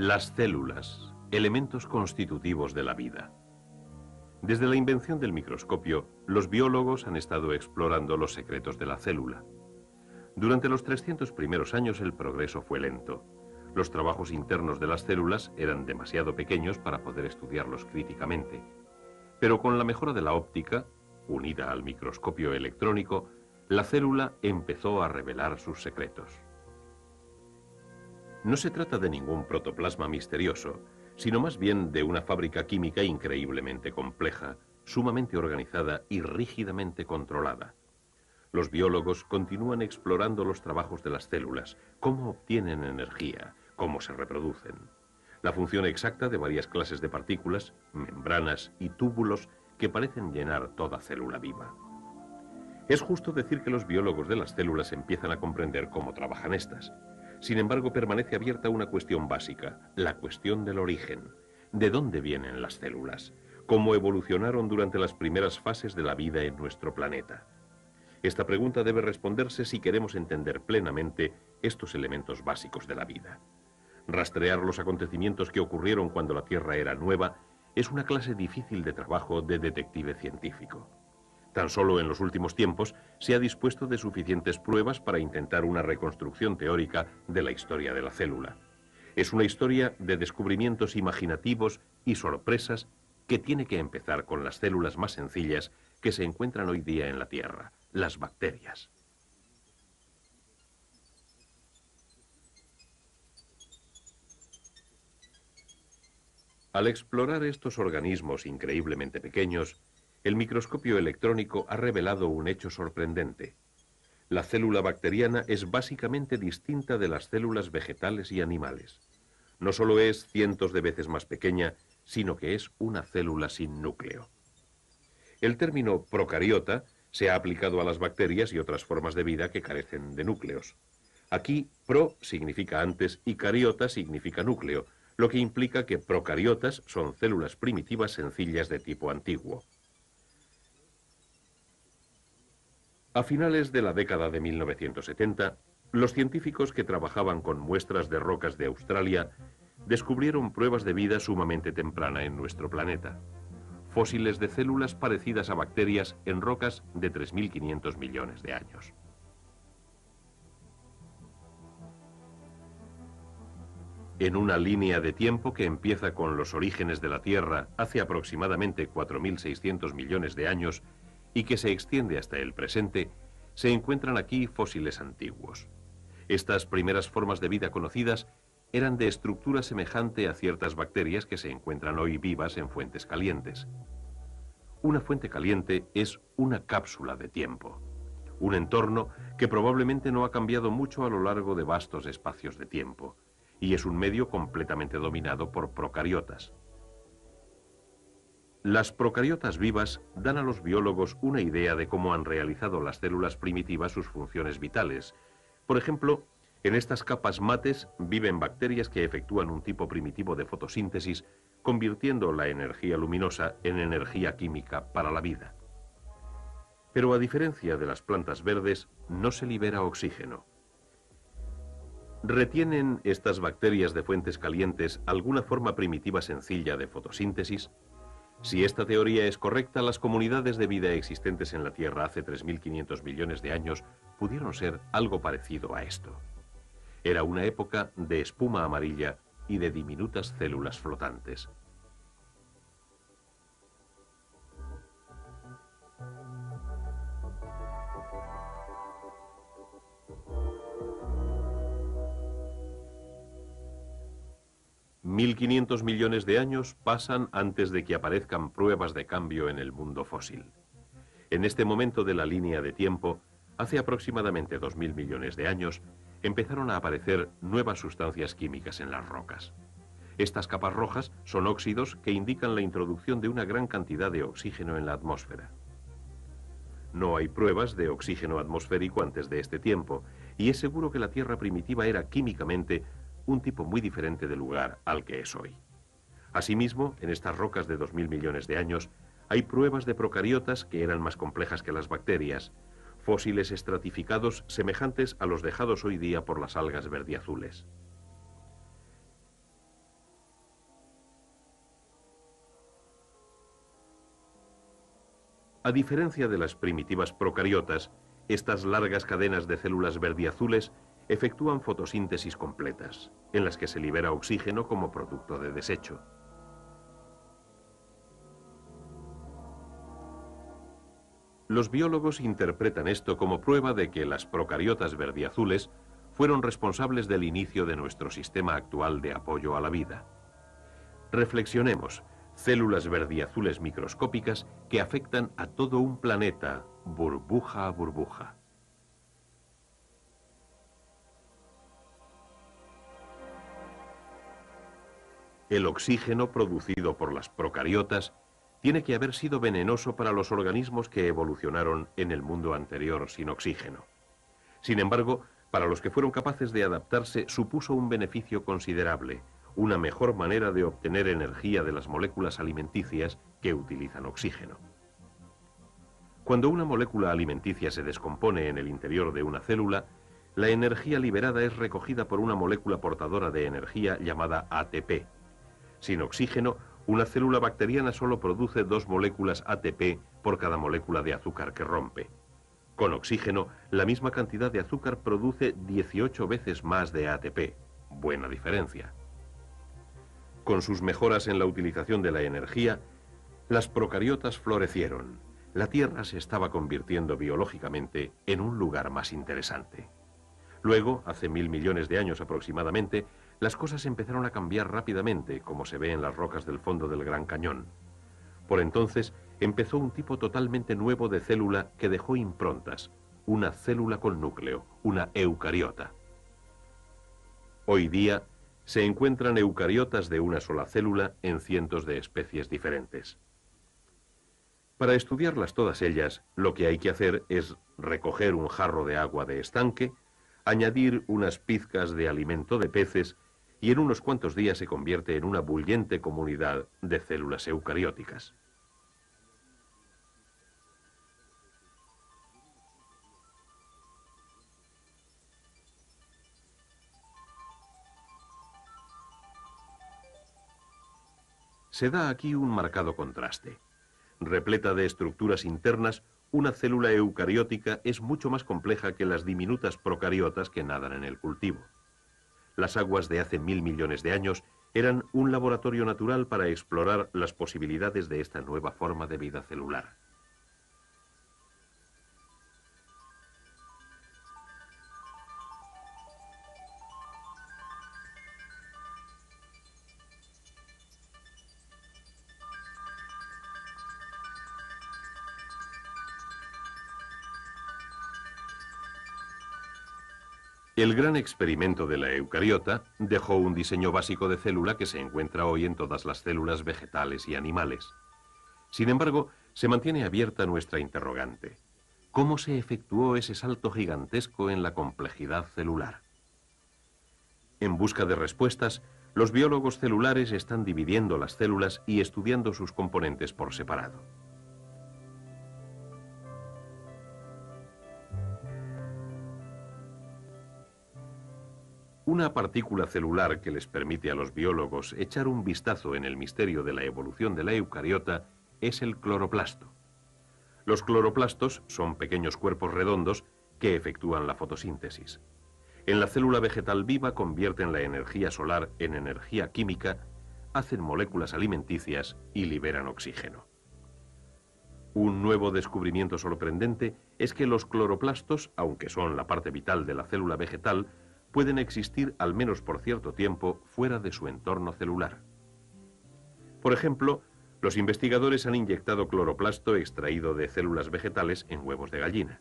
Las células, elementos constitutivos de la vida. Desde la invención del microscopio, los biólogos han estado explorando los secretos de la célula. Durante los 300 primeros años el progreso fue lento. Los trabajos internos de las células eran demasiado pequeños para poder estudiarlos críticamente. Pero con la mejora de la óptica, unida al microscopio electrónico, la célula empezó a revelar sus secretos. No se trata de ningún protoplasma misterioso, sino más bien de una fábrica química increíblemente compleja, sumamente organizada y rígidamente controlada. Los biólogos continúan explorando los trabajos de las células, cómo obtienen energía, cómo se reproducen, la función exacta de varias clases de partículas, membranas y túbulos que parecen llenar toda célula viva. Es justo decir que los biólogos de las células empiezan a comprender cómo trabajan estas. Sin embargo, permanece abierta una cuestión básica, la cuestión del origen. ¿De dónde vienen las células? ¿Cómo evolucionaron durante las primeras fases de la vida en nuestro planeta? Esta pregunta debe responderse si queremos entender plenamente estos elementos básicos de la vida. Rastrear los acontecimientos que ocurrieron cuando la Tierra era nueva es una clase difícil de trabajo de detective científico. Tan solo en los últimos tiempos se ha dispuesto de suficientes pruebas para intentar una reconstrucción teórica de la historia de la célula. Es una historia de descubrimientos imaginativos y sorpresas que tiene que empezar con las células más sencillas que se encuentran hoy día en la Tierra, las bacterias. Al explorar estos organismos increíblemente pequeños, el microscopio electrónico ha revelado un hecho sorprendente. La célula bacteriana es básicamente distinta de las células vegetales y animales. No solo es cientos de veces más pequeña, sino que es una célula sin núcleo. El término procariota se ha aplicado a las bacterias y otras formas de vida que carecen de núcleos. Aquí, pro significa antes y cariota significa núcleo, lo que implica que procariotas son células primitivas sencillas de tipo antiguo. A finales de la década de 1970, los científicos que trabajaban con muestras de rocas de Australia descubrieron pruebas de vida sumamente temprana en nuestro planeta. Fósiles de células parecidas a bacterias en rocas de 3.500 millones de años. En una línea de tiempo que empieza con los orígenes de la Tierra hace aproximadamente 4.600 millones de años y que se extiende hasta el presente, se encuentran aquí fósiles antiguos. Estas primeras formas de vida conocidas eran de estructura semejante a ciertas bacterias que se encuentran hoy vivas en fuentes calientes. Una fuente caliente es una cápsula de tiempo, un entorno que probablemente no ha cambiado mucho a lo largo de vastos espacios de tiempo, y es un medio completamente dominado por procariotas. Las procariotas vivas dan a los biólogos una idea de cómo han realizado las células primitivas sus funciones vitales. Por ejemplo, en estas capas mates viven bacterias que efectúan un tipo primitivo de fotosíntesis, convirtiendo la energía luminosa en energía química para la vida. Pero a diferencia de las plantas verdes, no se libera oxígeno. ¿Retienen estas bacterias de fuentes calientes alguna forma primitiva sencilla de fotosíntesis? Si esta teoría es correcta, las comunidades de vida existentes en la Tierra hace 3.500 millones de años pudieron ser algo parecido a esto. Era una época de espuma amarilla y de diminutas células flotantes. $1.500 millones de años pasan antes de que aparezcan pruebas de cambio en el mundo fósil. En este momento de la línea de tiempo, hace aproximadamente 2.000 millones de años, empezaron a aparecer nuevas sustancias químicas en las rocas. Estas capas rojas son óxidos que indican la introducción de una gran cantidad de oxígeno en la atmósfera. No hay pruebas de oxígeno atmosférico antes de este tiempo, y es seguro que la Tierra primitiva era químicamente un tipo muy diferente de lugar al que es hoy. Asimismo, en estas rocas de 2.000 millones de años, hay pruebas de procariotas que eran más complejas que las bacterias, fósiles estratificados semejantes a los dejados hoy día por las algas verdiazules. A diferencia de las primitivas procariotas, estas largas cadenas de células verdiazules efectúan fotosíntesis completas, en las que se libera oxígeno como producto de desecho. Los biólogos interpretan esto como prueba de que las procariotas verdiazules fueron responsables del inicio de nuestro sistema actual de apoyo a la vida. Reflexionemos, células verdiazules microscópicas que afectan a todo un planeta, burbuja a burbuja. El oxígeno producido por las procariotas tiene que haber sido venenoso para los organismos que evolucionaron en el mundo anterior sin oxígeno. Sin embargo, para los que fueron capaces de adaptarse supuso un beneficio considerable, una mejor manera de obtener energía de las moléculas alimenticias que utilizan oxígeno. Cuando una molécula alimenticia se descompone en el interior de una célula, la energía liberada es recogida por una molécula portadora de energía llamada ATP. Sin oxígeno, una célula bacteriana solo produce 2 moléculas ATP por cada molécula de azúcar que rompe. Con oxígeno, la misma cantidad de azúcar produce 18 veces más de ATP. Buena diferencia. Con sus mejoras en la utilización de la energía, las procariotas florecieron. La Tierra se estaba convirtiendo biológicamente en un lugar más interesante. Luego, hace 1000 millones de años aproximadamente, las cosas empezaron a cambiar rápidamente, como se ve en las rocas del fondo del Gran Cañón. Por entonces, empezó un tipo totalmente nuevo de célula que dejó improntas, una célula con núcleo, una eucariota. Hoy día, se encuentran eucariotas de una sola célula en cientos de especies diferentes. Para estudiarlas todas ellas, lo que hay que hacer es recoger un jarro de agua de estanque, añadir unas pizcas de alimento de peces y en unos cuantos días se convierte en una bullente comunidad de células eucarióticas. Se da aquí un marcado contraste. Repleta de estructuras internas, una célula eucariótica es mucho más compleja que las diminutas procariotas que nadan en el cultivo. Las aguas de hace 1000 millones de años eran un laboratorio natural para explorar las posibilidades de esta nueva forma de vida celular. El gran experimento de la eucariota dejó un diseño básico de célula que se encuentra hoy en todas las células vegetales y animales. Sin embargo, se mantiene abierta nuestra interrogante. ¿Cómo se efectuó ese salto gigantesco en la complejidad celular? En busca de respuestas, los biólogos celulares están dividiendo las células y estudiando sus componentes por separado. Una partícula celular que les permite a los biólogos echar un vistazo en el misterio de la evolución de la eucariota es el cloroplasto. Los cloroplastos son pequeños cuerpos redondos que efectúan la fotosíntesis. En la célula vegetal viva convierten la energía solar en energía química, hacen moléculas alimenticias y liberan oxígeno. Un nuevo descubrimiento sorprendente es que los cloroplastos, aunque son la parte vital de la célula vegetal, pueden existir al menos por cierto tiempo fuera de su entorno celular. Por ejemplo, los investigadores han inyectado cloroplasto extraído de células vegetales en huevos de gallina.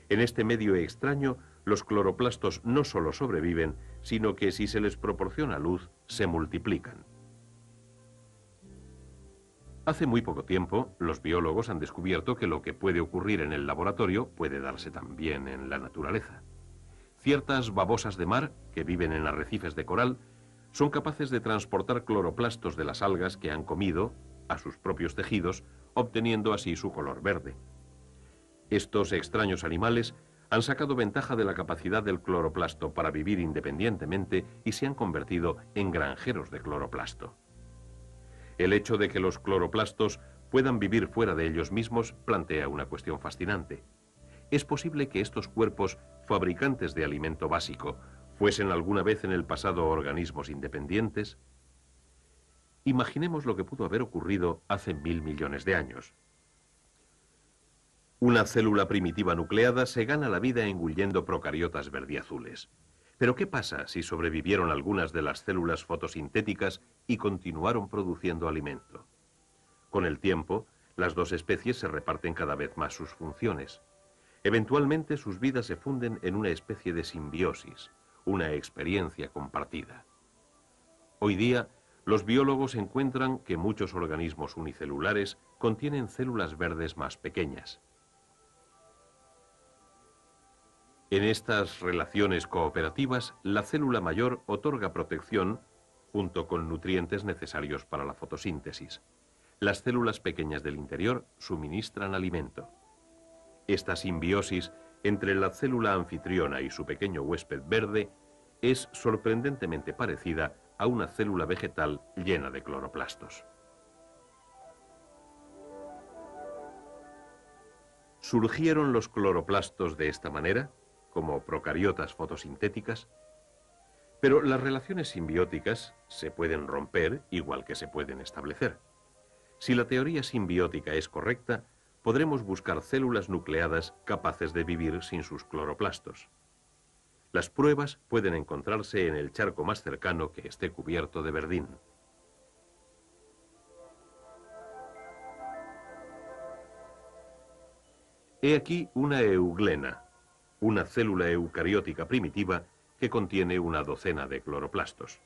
En este medio extraño, los cloroplastos no solo sobreviven, sino que si se les proporciona luz, se multiplican. Hace muy poco tiempo, los biólogos han descubierto que lo que puede ocurrir en el laboratorio puede darse también en la naturaleza. Ciertas babosas de mar, que viven en arrecifes de coral, son capaces de transportar cloroplastos de las algas que han comido a sus propios tejidos, obteniendo así su color verde. Estos extraños animales han sacado ventaja de la capacidad del cloroplasto para vivir independientemente y se han convertido en granjeros de cloroplasto. El hecho de que los cloroplastos puedan vivir fuera de ellos mismos plantea una cuestión fascinante. ¿Es posible que estos cuerpos, fabricantes de alimento básico, fuesen alguna vez en el pasado organismos independientes? Imaginemos lo que pudo haber ocurrido hace 1000 millones de años. Una célula primitiva nucleada se gana la vida engullendo procariotas verdiazules. Pero ¿qué pasa si sobrevivieron algunas de las células fotosintéticas y continuaron produciendo alimento? Con el tiempo, las dos especies se reparten cada vez más sus funciones. Eventualmente sus vidas se funden en una especie de simbiosis, una experiencia compartida. Hoy día, los biólogos encuentran que muchos organismos unicelulares contienen células verdes más pequeñas. En estas relaciones cooperativas, la célula mayor otorga protección junto con nutrientes necesarios para la fotosíntesis. Las células pequeñas del interior suministran alimento. Esta simbiosis entre la célula anfitriona y su pequeño huésped verde es sorprendentemente parecida a una célula vegetal llena de cloroplastos. ¿Surgieron los cloroplastos de esta manera, como procariotas fotosintéticas? Pero las relaciones simbióticas se pueden romper igual que se pueden establecer. Si la teoría simbiótica es correcta, podremos buscar células nucleadas capaces de vivir sin sus cloroplastos. Las pruebas pueden encontrarse en el charco más cercano que esté cubierto de verdín. He aquí una euglena, una célula eucariótica primitiva que contiene una docena de cloroplastos.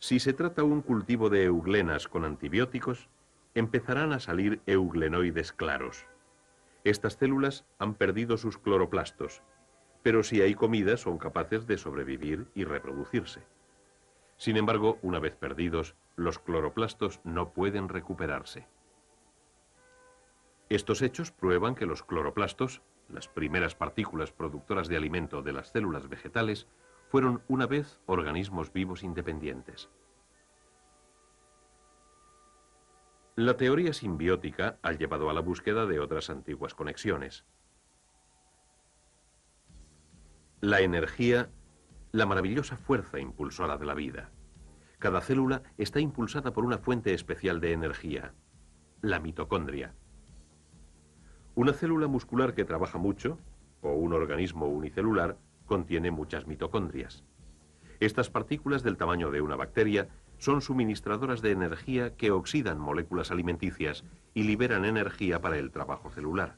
Si se trata un cultivo de euglenas con antibióticos, empezarán a salir euglenoides claros. Estas células han perdido sus cloroplastos, pero si hay comida son capaces de sobrevivir y reproducirse. Sin embargo, una vez perdidos, los cloroplastos no pueden recuperarse. Estos hechos prueban que los cloroplastos, las primeras partículas productoras de alimento de las células vegetales, fueron una vez organismos vivos independientes. La teoría simbiótica ha llevado a la búsqueda de otras antiguas conexiones. La energía, la maravillosa fuerza impulsora de la vida. Cada célula está impulsada por una fuente especial de energía, la mitocondria. Una célula muscular que trabaja mucho, o un organismo unicelular, contiene muchas mitocondrias. Estas partículas del tamaño de una bacteria son suministradoras de energía que oxidan moléculas alimenticias y liberan energía para el trabajo celular.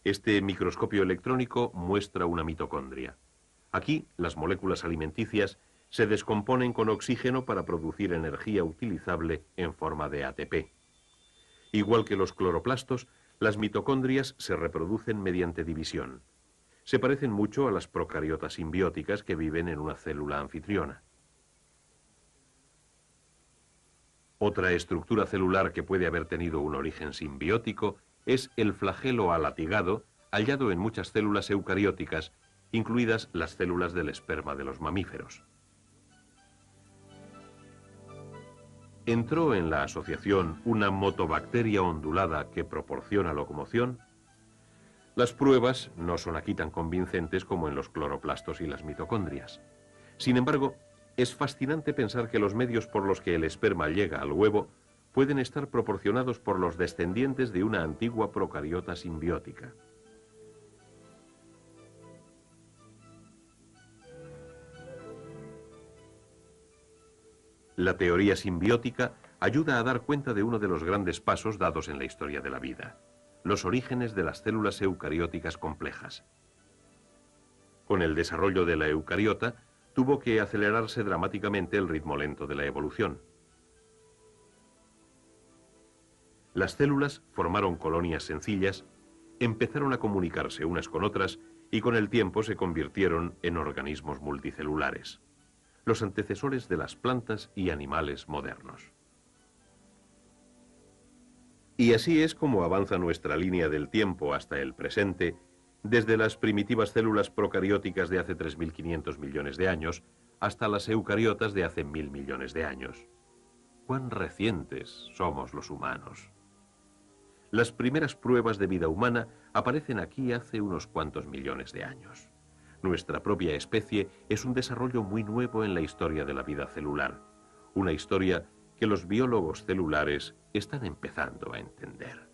Este microscopio electrónico muestra una mitocondria. Aquí, las moléculas alimenticias se descomponen con oxígeno para producir energía utilizable en forma de ATP. Igual que los cloroplastos, las mitocondrias se reproducen mediante división. Se parecen mucho a las procariotas simbióticas que viven en una célula anfitriona. Otra estructura celular que puede haber tenido un origen simbiótico es el flagelo alatigado, hallado en muchas células eucarióticas, incluidas las células del esperma de los mamíferos. ¿Entró en la asociación una motobacteria ondulada que proporciona locomoción? Las pruebas no son aquí tan convincentes como en los cloroplastos y las mitocondrias. Sin embargo, es fascinante pensar que los medios por los que el esperma llega al huevo pueden estar proporcionados por los descendientes de una antigua procariota simbiótica. La teoría simbiótica ayuda a dar cuenta de uno de los grandes pasos dados en la historia de la vida: los orígenes de las células eucarióticas complejas. Con el desarrollo de la eucariota, tuvo que acelerarse dramáticamente el ritmo lento de la evolución. Las células formaron colonias sencillas, empezaron a comunicarse unas con otras y con el tiempo se convirtieron en organismos multicelulares, los antecesores de las plantas y animales modernos. Y así es como avanza nuestra línea del tiempo hasta el presente, Desde las primitivas células procarióticas de hace 3.500 millones de años hasta las eucariotas de hace 1.000 millones de años. ¡Cuán recientes somos los humanos! Las primeras pruebas de vida humana aparecen aquí hace unos cuantos millones de años. Nuestra propia especie es un desarrollo muy nuevo en la historia de la vida celular, una historia que los biólogos celulares están empezando a entender.